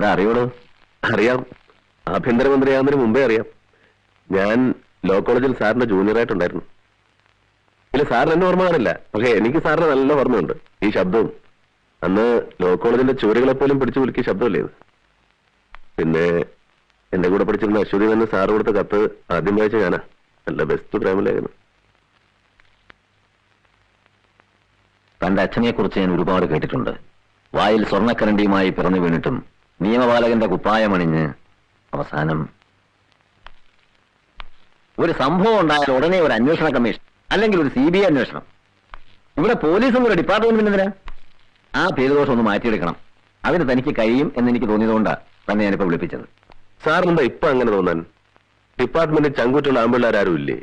എന്താ അറിയോളൂ? അറിയാം, ആഭ്യന്തരമന്ത്രിയാകുന്നതിന് മുമ്പേ അറിയാം. ഞാൻ ലോ കോളേജിൽ സാറിന്റെ ജൂനിയറായിട്ടുണ്ടായിരുന്നു. ഇല്ല, സാറിന് എന്നെ ഓർമ്മ കാണില്ല, പക്ഷെ എനിക്ക് സാറിന് നല്ല ഓർമ്മയുണ്ട്. ഈ ശബ്ദവും അന്ന് ലോ കോളേജിന്റെ ചുവരുകളെപ്പോലും പിടിച്ചു കുലുക്കിയ ശബ്ദമല്ലേ ഇത്. പിന്നെ എന്റെ കൂടെ പഠിച്ചിരുന്ന അശ്വതി തന്നെ സാറ് കൊടുത്ത കത്ത് ആദ്യം വായിച്ച ഞാനാ. നല്ല ബെസ്റ്റ് പ്രേമലേഖനം. തന്റെ അച്ഛനെ കുറിച്ച് ഞാൻ ഒരുപാട് കേട്ടിട്ടുണ്ട്. വായിൽ സ്വർണ്ണക്കരണ്ടിയുമായി പിറന്നു വീണിട്ടും നിയമപാലകന്റെ കുപ്പായമണിഞ്ഞ് അവസാനം ഒരു സംഭവം ഉണ്ടായാൽ ഉടനെ ഒരു അന്വേഷണ കമ്മീഷൻ, അല്ലെങ്കിൽ ഒരു CBI അന്വേഷണം. ഇവിടെ പോലീസും ഒരു ഡിപ്പാർട്ട്മെന്റിന് എന്തിനാ? ആ പേരുദോഷം ഒന്ന് മാറ്റിയെടുക്കണം. അതിന് തനിക്ക് കഴിയും എന്ന് എനിക്ക് തോന്നിയതുകൊണ്ടാണ് തന്നെ ഞാനിപ്പോ വിളിപ്പിച്ചത്. സാറിനെന്താ ഇപ്പൊ അങ്ങനെ തോന്നാൻ? ഡിപ്പാർട്ട്മെന്റിൽ ചങ്കൂറ്റുള്ള ആമ്പിള്ളേരാരും ഇല്ലേ?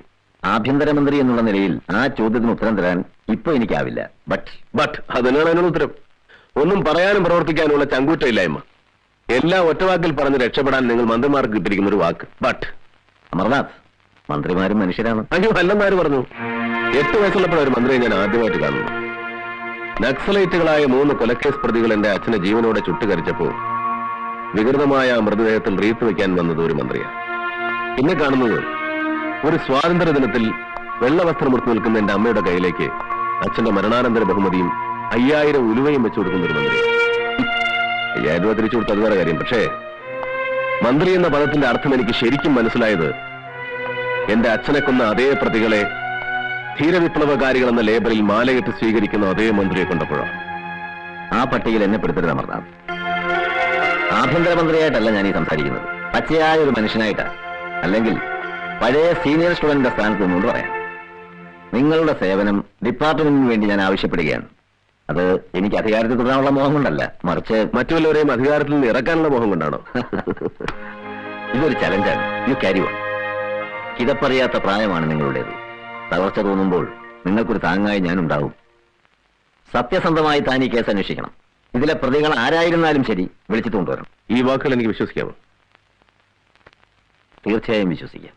ആഭ്യന്തരമന്ത്രി എന്നുള്ള നിലയിൽ ആ ചോദ്യത്തിന് ഉത്തരം തരാൻ ഇപ്പൊ എനിക്കാവില്ല. ബട്ട് അതിനാണ് അതിനുള്ള ഉത്തരം. ഒന്നും പറയാനും പ്രവർത്തിക്കാനുള്ള ചങ്കൂറ്റയില്ലായ്മ. എല്ലാം ഒറ്റവാക്കിൽ പറഞ്ഞ് രക്ഷപ്പെടാൻ നിങ്ങൾ മന്ത്രിമാർക്ക് കിട്ടിയിരിക്കുന്ന ഒരു വാക്ക് ബട്ട്. അമർനാഥ്, മന്ത്രിമാരും മനുഷ്യരാണ്. അയ്യോ, അല്ലെന്നാര് പറഞ്ഞു? 8 വയസ്സുള്ളപ്പോഴൊരു ഒരു മന്ത്രിയെ ഞാൻ ആദ്യമായിട്ട് കാണുന്നു. നക്സലൈറ്റുകളായ 3 കൊലക്കേസ് പ്രതികൾ എന്റെ അച്ഛനെ ജീവനോടെ ചുട്ടുകരിച്ചപ്പോ വികൃതമായ ആ മൃതദേഹത്തിൽ റീത്ത് വയ്ക്കാൻ വന്നത് ഒരു മന്ത്രിയാണ്. പിന്നെ കാണുന്നത് ഒരു സ്വാതന്ത്ര്യ ദിനത്തിൽ വെള്ളവസ്ത്രം ഉടുത്തു നിൽക്കുന്ന എന്റെ അമ്മയുടെ കയ്യിലേക്ക് അച്ഛന്റെ മരണാനന്തര ബഹുമതിയും 5000 ഉലുവയും വെച്ചു കൊടുക്കുന്ന ഒരു മന്ത്രി. 5000 രൂപ തിരിച്ചു കൊടുത്ത അത് വേറെ കാര്യം. പക്ഷേ മന്ത്രി എന്ന പദത്തിന്റെ അർത്ഥം എനിക്ക് ശരിക്കും മനസ്സിലായത് എന്റെ അച്ഛനെ കൊന്ന അതേ പ്രതികളെ ധീരവിപ്ലവകാരികൾ എന്ന ലേബലിൽ മാലയിട്ട് സ്വീകരിക്കുന്ന അതേ മന്ത്രിയെ കൊണ്ടപ്പോഴാണ്. ആ പട്ടികയിൽ എന്നെ പെടുത്തരുത് അമർനാഥ്. ആഭ്യന്തരമന്ത്രിയായിട്ടല്ല ഞാൻ ഈ സംസാരിക്കുന്നത്, പച്ചയായ ഒരു മനുഷ്യനായിട്ടാണ്. അല്ലെങ്കിൽ പഴയ സീനിയർ സ്റ്റുഡന്റിന്റെ സ്ഥാനത്ത് നിന്നുകൊണ്ട് പറയാം. നിങ്ങളുടെ സേവനം ഡിപ്പാർട്ട്മെന്റിന് വേണ്ടി ഞാൻ ആവശ്യപ്പെടുകയാണ്. അത് എനിക്ക് അധികാരത്തിൽ തുടരാനുള്ള മോഹം കൊണ്ടല്ല, മറിച്ച് മറ്റുള്ളവരെയും അധികാരത്തിൽ നിന്ന് ഇറക്കാനുള്ള മോഹം കൊണ്ടാണോ? ഇതൊരു ചലഞ്ചാണ്. You carry on. കിതപ്പറിയാത്ത പ്രായമാണ് നിങ്ങളുടേത്. തകർച്ച തോന്നുമ്പോൾ നിങ്ങൾക്കൊരു താങ്ങായി ഞാനുണ്ടാവും. സത്യസന്ധമായി താൻ ഈ കേസ് അന്വേഷിക്കണം. ഇതിലെ പ്രതികൾ ആരായിരുന്നാലും ശരി വിളിച്ചിട്ട് കൊണ്ടുവരണം. ഈ വാക്കുകൾ എനിക്ക് വിശ്വസിക്കാമോ? തീർച്ചയായും വിശ്വസിക്കാം.